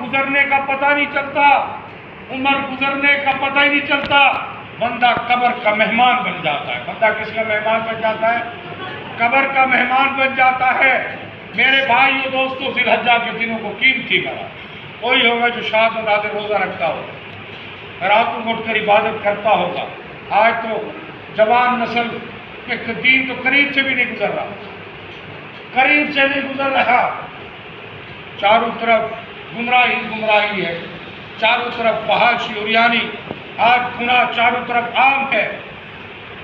گزرنے کا پتہ نہیں چلتا، عمر گزرنے کا پتہ ہی نہیں چلتا، بندہ قبر کا مہمان بن جاتا ہے۔ بندہ کس کا مہمان بن جاتا ہے؟ قبر کا مہمان بن جاتا ہے۔ میرے بھائیو دوستو، ذی الحجہ کے دنوں کو قیمتی بنا۔ کوئی ہوگا جو شاد و نادر روزہ رکھتا ہوگا، راتوں کو اٹھ کر عبادت کرتا ہوگا۔ آج تو جوان نسل کے دین تو قریب سے بھی نہیں گزر رہا، قریب سے نہیں گزر رہا۔ چاروں طرف گمراہی ہے، چاروں طرف فحاشی اور یعنی آج گناہ چاروں طرف عام ہے۔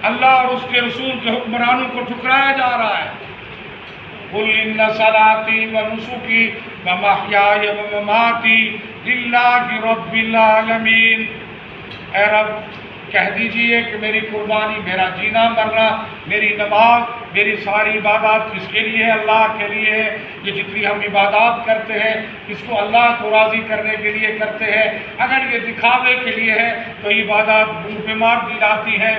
اللہ اور اس کے رسول کے حکمرانوں کو ٹھکرایا جا رہا ہے۔ قُلْ إِنَّ صَلَاتِي وَنُسُكِي وَمَحْيَايَ وَمَمَاتِي لِلَّهِ رَبِّ الْعَالَمِينَ۔ اے رب کہہ دیجئے کہ میری قربانی، میرا جینا مرنا، میری نماز، میری ساری عبادات کس کے لیے ہے؟ اللہ کے لیے ہے۔ یہ جتنی ہم عبادات کرتے ہیں اس کو اللہ کو راضی کرنے کے لیے کرتے ہیں۔ اگر یہ دکھاوے کے لیے ہے تو عبادات منہ پہ مار دی جاتی ہیں۔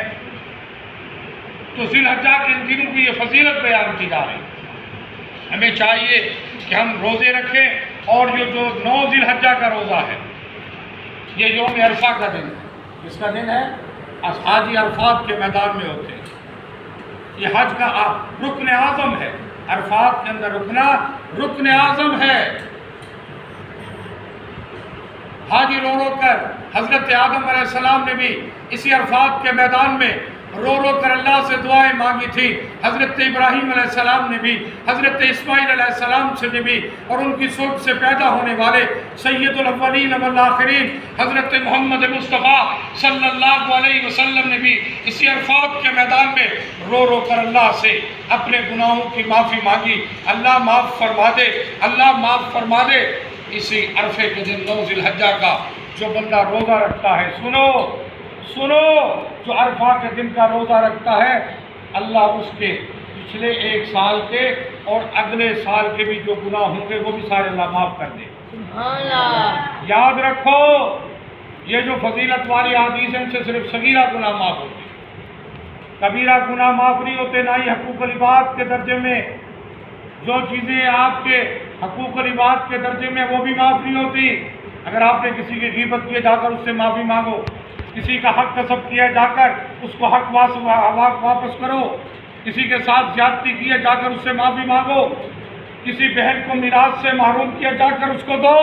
تو ذی الحجہ کے ان دنوں کی یہ فضیلت بیان کی جا رہی ہے۔ ہمیں چاہیے کہ ہم روزے رکھیں، اور یہ جو 9 ذی الحجہ کا روزہ ہے، یہ یوم عرفہ کا دن ہے۔ اس کا دن ہے حاجی عرفات کے میدان میں ہوتے ہیں۔ یہ حج کا رکن اعظم ہے، عرفات کے اندر رکنا رکن اعظم ہے۔ حاجی رو رو کر حضرت آدم علیہ السلام نے بھی اسی عرفات کے میدان میں رو رو کر اللہ سے دعائیں مانگی تھی۔ حضرت ابراہیم علیہ السلام نے بھی، حضرت اسماعیل علیہ السلام سے نے بھی، اور ان کی سوچ سے پیدا ہونے والے سید الاولین والآخرین حضرت محمد مصطفیٰ صلی اللہ علیہ وسلم نے بھی اسی عرفات کے میدان میں رو رو کر اللہ سے اپنے گناہوں کی معافی مانگی۔ اللہ معاف فرما دے، اللہ معاف فرما دے۔ اسی عرفے کے دن 9 ذی الحجہ کا جو بندہ روزہ رکھتا ہے، سنو، جو عرفہ کے دن کا روزہ رکھتا ہے، اللہ اس کے پچھلے 1 سال کے اور اگلے سال کے بھی جو گناہ ہوں گے وہ بھی سارے اللہ معاف کر دے۔ یاد رکھو، یہ جو فضیلت والی حدیث ہیں ان سے صرف صغیرہ گناہ معاف ہوتے ہیں، کبیرہ گناہ معاف نہیں ہوتے، نہ ہی حقوق العباد کے درجے میں جو چیزیں آپ کے حقوق العباد کے درجے میں وہ بھی معاف نہیں ہوتی۔ اگر آپ نے کسی کی غیبت کی، جا کر اس سے معافی مانگو، کسی کا حق غصب کیا، جا کر اس کو حق واپس کرو، کسی کے ساتھ زیادتی کی ہے، جا کر اس سے معافی مانگو، کسی بہن کو میراث سے محروم کیا، جا کر اس کو دو۔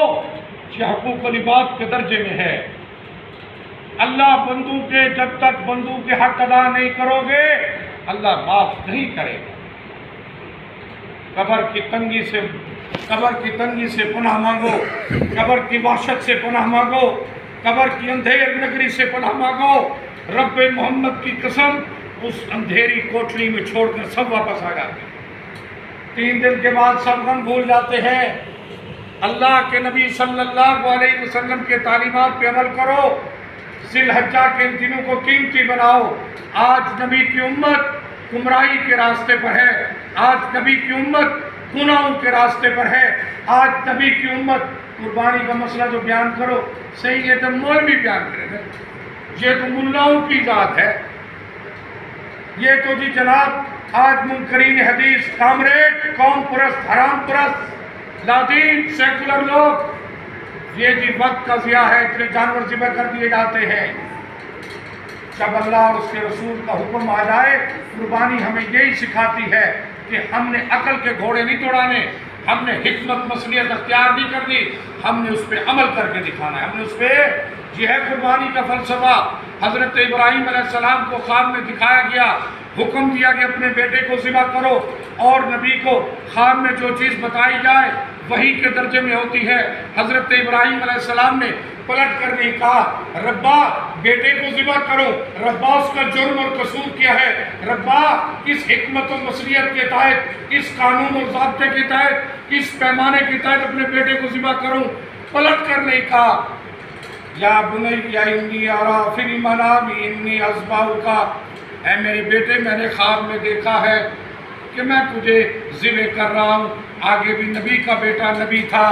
یہ حقوق العباد کے درجے میں ہے۔ اللہ بندوں کے جب تک بندوں کے حق ادا نہیں کرو گے اللہ معاف نہیں کرے گا۔ قبر کی تنگی سے پناہ مانگو، قبر کی وحشت سے پناہ مانگو، قبر کی اندھیر نگری سے پناہ مانگو۔ رب محمد کی قسم، اس اندھیری کوٹلی میں چھوڑ کر سب واپس آ جاتے ہیں۔ 3 دن کے بعد سب غم بھول جاتے ہیں۔ اللہ کے نبی صلی اللہ علیہ وسلم کے تعلیمات پہ عمل کرو، ذی الحجہ کے ان دنوں کو قیمتی بناؤ۔ آج نبی کی امت گمراہی کے راستے پر ہے، آج نبی کی امت گناہوں کے راستے پر ہے، آج نبی کی امت قربانی کا مسئلہ جو بیان کرو، صحیح ہے تو مولوی بیان کرے گا، یہ تو ملاؤں کی ذات ہے، یہ تو جی جناب آج منکرین حدیث، کامریڈ، قوم پرست، حرام پرست، لادین، سیکولر لوگ، یہ جی وقت کا ضیاع ہے، اتنے جانور ذبح کر دیے جاتے ہیں۔ جب اللہ اور اس کے رسول کا حکم آ جائے، قربانی ہمیں یہی سکھاتی ہے کہ ہم نے عقل کے گھوڑے نہیں دوڑانے، ہم نے حکمت مصلحت اختیار نہیں کرنی، ہم نے اس پہ عمل کر کے دکھانا ہے، ہم نے اس پہ، یہ ہے قربانی کا فلسفہ۔ حضرت ابراہیم علیہ السلام کو خواب میں دکھایا گیا، حکم دیا کہ اپنے بیٹے کو ذبح کرو، اور نبی کو خواب میں جو چیز بتائی جائے وحی کے درجے میں ہوتی ہے۔ حضرت ابراہیم علیہ السلام نے پلٹ کر نہیں کہا ربا بیٹے کو ذبح کرو، ربا اس کا جرم اور قصور کیا ہے، ربا کس حکمت و مصلحت کے تحت، کس قانون اور ضابطے کے تحت، کس پیمانے کے تحت اپنے بیٹے کو ذبح کروں، پلٹ کر نہیں کہا یا بنی انی ارا فی المنام انی اذبحک، اے میرے بیٹے میں نے خواب میں دیکھا ہے کہ میں تجھے ذبح کر رہا ہوں۔ آگے بھی نبی کا بیٹا نبی تھا،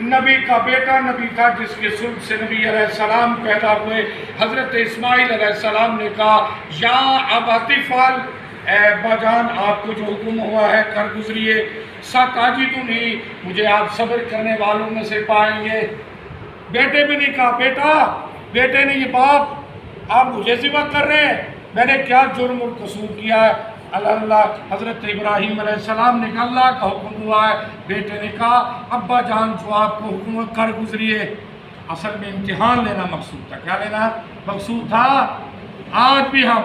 نبی کا بیٹا نبی تھا جس کے سلب سے نبی علیہ السلام پیدا ہوئے۔ حضرت اسماعیل علیہ السلام نے کہا یا ابت افعل اے ابا جان آپ کو جو حکم ہوا ہے کر گزریے، ستجدنی مجھے آپ صبر کرنے والوں میں سے پائیں گے۔ بیٹے بھی نہیں کہا بیٹے نے یہ باپ آپ مجھے ذبح کر رہے ہیں، میں نے کیا جرم اور قصور کیا ہے؟ اللہ حضرت ابراہیم علیہ السلام نے کہا اللہ کا حکم ہوا ہے، بیٹے نے کہا ابا جان جو آپ کو حکم ہے کر گزریے۔ اصل میں امتحان لینا مقصود تھا، کیا لینا مقصود تھا؟ آج بھی ہم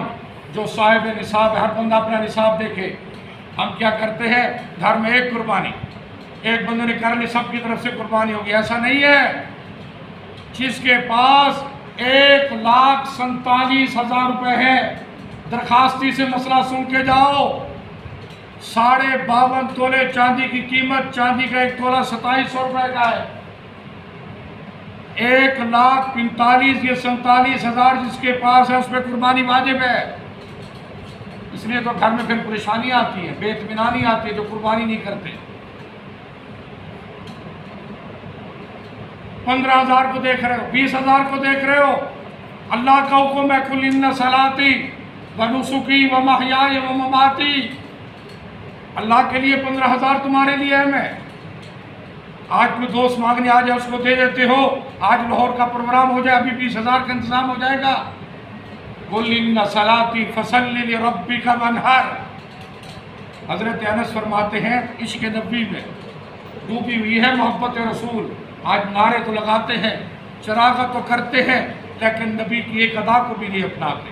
جو صاحب نصاب ہے، ہر بندہ اپنا نصاب دیکھے، ہم کیا کرتے ہیں گھر میں ایک قربانی، ایک بندے نے کر لی سب کی طرف سے قربانی ہوگی، ایسا نہیں ہے۔ جس کے پاس 1,47,000 روپے ہے، درخواستی سے مسئلہ سن کے جاؤ، 52.5 تولے چاندی کی قیمت، چاندی کا 1 تولہ 2700 روپے کا ہے، 1,45,000 یا 47,000 جس کے پاس ہے اس پہ قربانی واجب ہے۔ اس لیے تو گھر میں پھر پریشانی آتی ہے، بے اطمینانی آتی ہے جو قربانی نہیں کرتے۔ 15,000 کو دیکھ رہے ہو، 20,000 کو دیکھ رہے ہو، اللہ کا حکم ہے قُلْ إِنَّ صَلَاتِي وَنُسُكِي وَمَحْيَايَ وَمَمَاتِي، اللہ کے لیے 15,000 تمہارے لیے ہے۔ میں آج کوئی دوست مانگنے آ جائے اس کو دے دیتے ہو، آج لاہور کا پروگرام ہو جائے ابھی 20,000 کا انتظام ہو جائے گا۔ قُلْ إِنَّ صَلَاتِي فَصَلِّ لِرَبِّكَ وَانْحَرْ، حضرت انس فرماتے ہیں عشق نبی میں ڈوبی ہوئی ہے محبت رسول۔ آج نعرے تو لگاتے ہیں، چراغت تو کرتے ہیں، لیکن نبی کی ایک ادا کو بھی نہیں اپناتے۔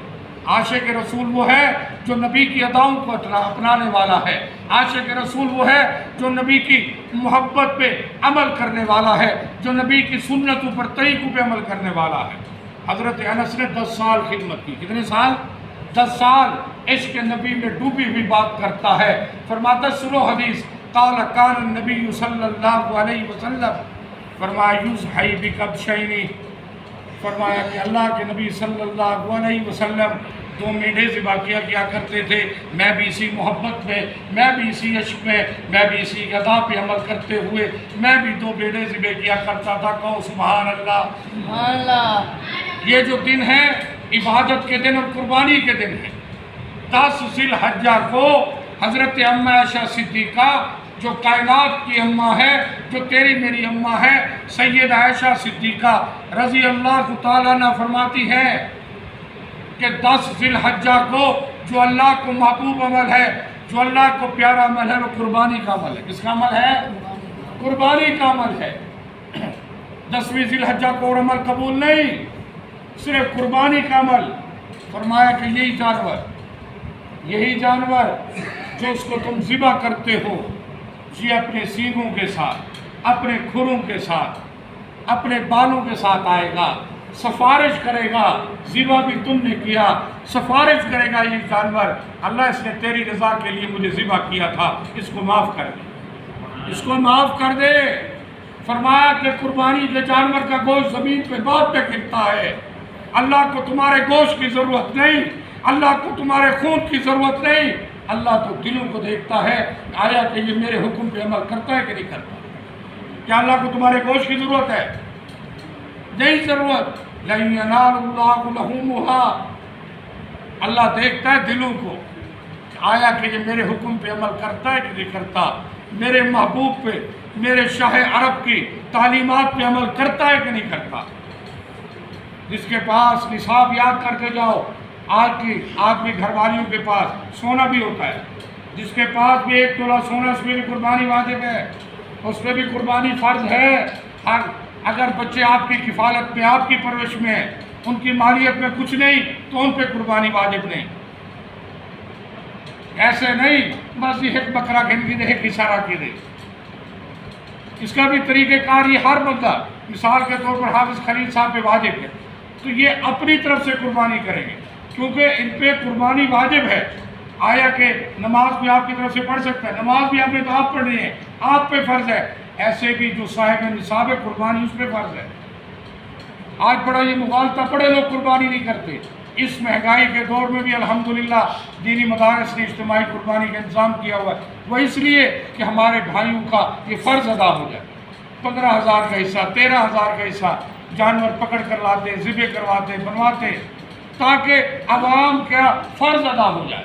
عاشق رسول وہ ہے جو نبی کی اداؤں کو اپنانے والا ہے، عاشق رسول وہ ہے جو نبی کی محبت پہ عمل کرنے والا ہے، جو نبی کی سنتوں پر طریقوں پہ عمل کرنے والا ہے۔ حضرت انس نے 10 سال خدمت کی، کتنے سال؟ 10 سال عشق نبی میں ڈوبی ہوئی بات کرتا ہے۔ فرماتا سنو حدیث، قال کان النبی صلی اللہ علیہ وسلم، فرمایا یوزحی بکبشین، فرمایا کہ اللہ کے نبی صلی اللہ علیہ وسلم 2 میڈے ذبح کیا کرتے تھے۔ میں بھی اسی محبت میں، میں بھی اسی عشق میں، میں بھی اسی ادا پہ عمل کرتے ہوئے میں بھی 2 میڈے ذبح کیا کرتا تھا۔ کہو سبحان اللہ۔ سبحان اللہ۔ یہ جو دن ہے عبادت کے دن اور قربانی کے دن ہے۔ 10 ذی الحجہ کو حضرت اماں عائشہ صدیقہ جو کائنات کی اماں ہے، جو تیری میری اماں ہے، سید عائشہ صدیقہ رضی اللہ تعالیٰ عنہ فرماتی ہے کہ 10 ذی الحجہ کو جو اللہ کو محبوب عمل ہے، جو اللہ کو پیارا عمل ہے، وہ قربانی کا عمل ہے۔ کس کا عمل ہے؟ قربانی کا عمل ہے۔ 10ویں ذی الحجہ کو اور عمل قبول نہیں، صرف قربانی کا عمل۔ فرمایا کہ یہی جانور جو اس کو تم ذبح کرتے ہو، یہ اپنے سینگوں کے ساتھ، اپنے کھروں کے ساتھ، اپنے بالوں کے ساتھ آئے گا، سفارش کرے گا، ذبح بھی تم نے کیا، سفارش کرے گا یہ جانور، اللہ اس نے تیری رضا کے لیے مجھے ذبح کیا تھا، اس کو معاف کر دے، اس کو معاف کر دے۔ فرمایا کہ قربانی کے جانور کا گوشت زمین پہ بات پہ گرتا ہے، اللہ کو تمہارے گوشت کی ضرورت نہیں، اللہ کو تمہارے خون کی ضرورت نہیں، اللہ تو دلوں کو دیکھتا ہے، آیا کہ یہ میرے حکم پہ عمل کرتا ہے کہ نہیں کرتا۔ کیا اللہ کو تمہارے گوشت کی ضرورت ہے؟ نہیں ضرورت۔ لَن يَنَالَ اللَّهُ لُحُومُهَا، اللہ دیکھتا ہے دلوں کو، آیا کہ یہ میرے حکم پہ عمل کرتا ہے کہ نہیں کرتا، میرے محبوب پہ، میرے شاہ عرب کی تعلیمات پہ عمل کرتا ہے کہ نہیں کرتا۔ جس کے پاس نصاب یاد کرتے جاؤ، آج بھی گھر والیوں کے پاس سونا بھی ہوتا ہے، جس کے پاس بھی 1 تولہ سونا، اس پہ بھی قربانی واجب ہے، اس پہ بھی قربانی فرض ہے۔ اگر بچے آپ کی کفالت میں، آپ کی پرورش میں، ان کی مالیت میں کچھ نہیں تو ان پہ قربانی واجب نہیں۔ ایسے نہیں بس یہ ایک بکرا گھن کی دے، ایک اشارہ کی دے، اس کا بھی طریقہ کار یہ ہر بندہ، مثال کے طور پر حافظ خلیل صاحب پہ واجب ہے تو یہ اپنی طرف سے قربانی کریں گے، کیونکہ ان پہ قربانی واجب ہے۔ آیا کہ نماز بھی آپ کی طرف سے پڑھ سکتا ہے، نماز بھی آپ نے تو آپ پڑھنی ہے، آپ پہ فرض ہے، ایسے بھی جو صاحب نصاب قربانی اس پہ فرض ہے۔ آج بڑا یہ مغالطہ، بڑے لوگ قربانی نہیں کرتے۔ اس مہنگائی کے دور میں بھی الحمدللہ دینی مدارس نے اجتماعی قربانی کا انتظام کیا ہوا ہے، وہ اس لیے کہ ہمارے بھائیوں کا یہ فرض ادا ہو جائے۔ 15,000 کا حصہ، 13,000 کا حصہ جانور پکڑ کر لاتے، ذبح کرواتے، بنواتے، تاکہ عوام کا فرض ادا ہو جائے۔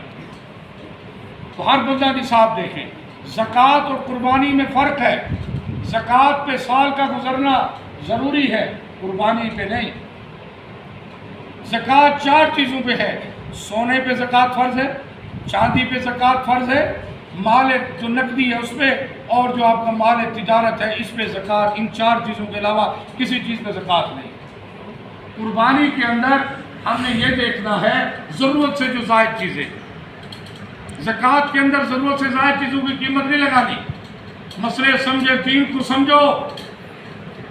تو ہر بندہ نصاب دیکھیں. زکوٰۃ اور قربانی میں فرق ہے. زکوٰۃ پہ سال کا گزرنا ضروری ہے، قربانی پہ نہیں. زکوٰۃ 4 چیزوں پہ ہے. سونے پہ زکوٰۃ فرض ہے، چاندی پہ زکوٰۃ فرض ہے، مال جو نقدی ہے اس پہ، اور جو آپ کا مال تجارت ہے اس پہ زکوٰۃ. ان 4 چیزوں کے علاوہ کسی چیز پہ زکوٰۃ نہیں. قربانی کے اندر ہم نے یہ دیکھنا ہے ضرورت سے جو زائد چیزیں. زکوٰۃ کے اندر ضرورت سے زائد چیزوں کی قیمت نہیں لگانی. مسئلے سمجھے، دین کو سمجھو.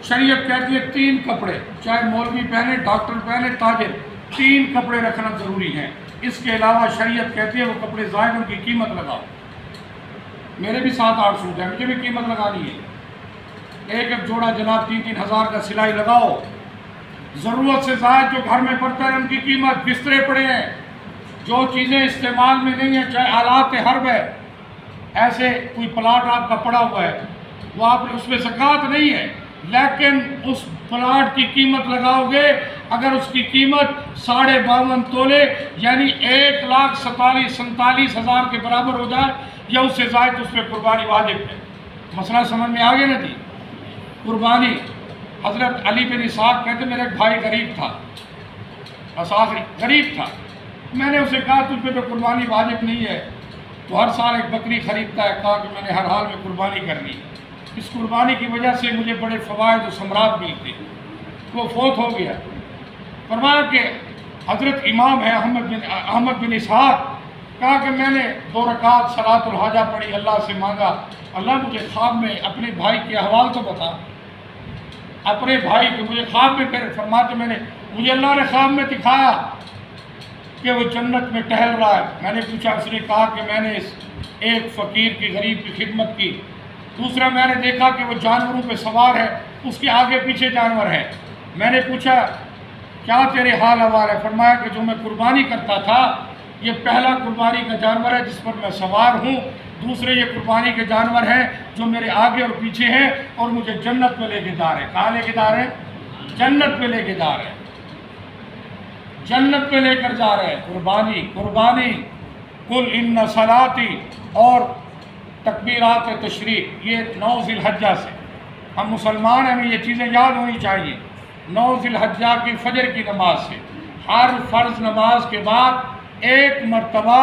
شریعت کہتی ہے 3 کپڑے، چاہے مولوی پہنے، ڈاکٹر پہنے، تاجر، 3 کپڑے رکھنا ضروری ہے. اس کے علاوہ شریعت کہتی ہے وہ کپڑے زائد ان کی قیمت لگاؤ. میرے بھی 7-8 سوٹ ہیں، مجھے بھی قیمت لگانی ہے. ایک جوڑا جناب 3-3 ہزار کا سلائی لگاؤ. ضرورت سے زائد جو گھر میں پڑتا ہے ان کی قیمت. بسترے پڑے ہیں، جو چیزیں استعمال میں نہیں ہیں، چاہے آلات حرب ہے، ایسے کوئی پلاٹ آپ کا پڑا ہوا ہے، وہ آپ اس میں زکوٰۃ نہیں ہے، لیکن اس پلاٹ کی قیمت لگاؤ گے. اگر اس کی قیمت 52.5 تولے یعنی 1,47,47 ہزار کے برابر ہو جائے یا اس سے زائد، اس پہ قربانی واجب ہے. مسئلہ سمجھ میں آ گیا نا جی. قربانی حضرت علی بن اسحاق کہتے میرا ایک بھائی غریب تھا، بس آخری غریب تھا. میں نے اسے کہا تجھ پہ تو قربانی واجب نہیں ہے، تو ہر سال ایک بکری خریدتا ہے. کہا کہ میں نے ہر حال میں قربانی کرنی. اس قربانی کی وجہ سے مجھے بڑے فوائد و ثمرات ملتے. وہ فوت ہو گیا. فرمایا کہ حضرت امام ہے احمد بن اسحاق، کہا کہ میں نے 2 رکعت صلاۃ الحاجہ پڑھی، اللہ سے مانگا اللہ مجھے خواب میں اپنے بھائی کے احوال تو بتا. اپنے بھائی کے مجھے خواب میں پھر فرماتے میں نے مجھے اللہ نے خواب میں دکھایا کہ وہ جنت میں ٹہل رہا ہے. میں نے پوچھا، اس نے کہا کہ میں نے ایک فقیر کی غریب کی خدمت کی. دوسرا میں نے دیکھا کہ وہ جانوروں پہ سوار ہے، اس کے آگے پیچھے جانور ہیں. میں نے پوچھا کیا تیرے حال احوال ہے؟ فرمایا کہ جو میں قربانی کرتا تھا یہ پہلا قربانی کا جانور ہے جس پر میں سوار ہوں. دوسرے یہ قربانی کے جانور ہیں جو میرے آگے اور پیچھے ہیں اور مجھے جنت میں لے کے جا رہے ہیں. کہاں لے کے جا رہے ہیں؟ جنت میں لے کے جا رہے ہیں. جنت میں لے کر جا رہے ہیں. قربانی کل ان صلاتی اور تکبیرات تشریق، یہ 9 ذی الحجہ سے. ہم مسلمان ہیں، ہمیں یہ چیزیں یاد ہونی چاہیے. 9 ذی الحجہ کی فجر کی نماز سے ہر فرض نماز کے بعد 1 مرتبہ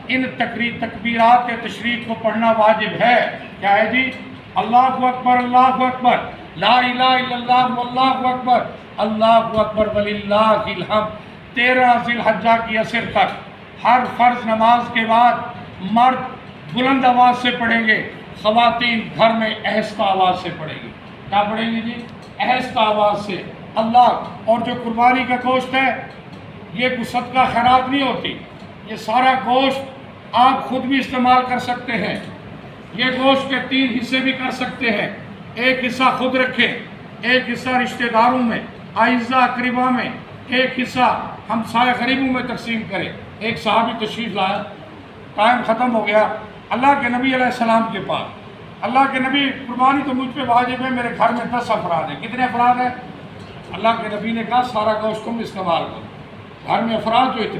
ان تکبیرات تشریق کو پڑھنا واجب ہے. کیا ہے جی؟ اللہ اکبر، اللہ اکبر، لا الہ الا اللہ، واللہ اکبر، اللہ اکبر وللہ الحمد. 13 ذی الحجہ کی عصر تک ہر فرض نماز کے بعد مرد بلند آواز سے پڑھیں گے، خواتین گھر میں آہستہ آواز سے پڑھیں گی. کیا پڑھیں گی جی؟ آہستہ آواز سے. اللہ اور جو قربانی کا گوشت ہے یہ کوئی صدقہ خیرات نہیں ہوتی. یہ سارا گوشت آپ خود بھی استعمال کر سکتے ہیں. یہ گوشت کے 3 حصے بھی کر سکتے ہیں. ایک حصہ خود رکھیں، ایک حصہ رشتہ داروں میں، اعزاء اقربا میں، ایک حصہ ہمسائے غریبوں میں تقسیم کریں. ایک صحابی تشریف لایا، ٹائم ختم ہو گیا. اللہ کے نبی علیہ السلام کے پاس. اللہ کے نبی قربانی تو مجھ پہ واجب ہے، میرے گھر میں 10 افراد ہیں. کتنے افراد ہیں؟ اللہ کے نبی نے کہا سارا گوشت تم استعمال کرو. گھر میں افراد جو اتنے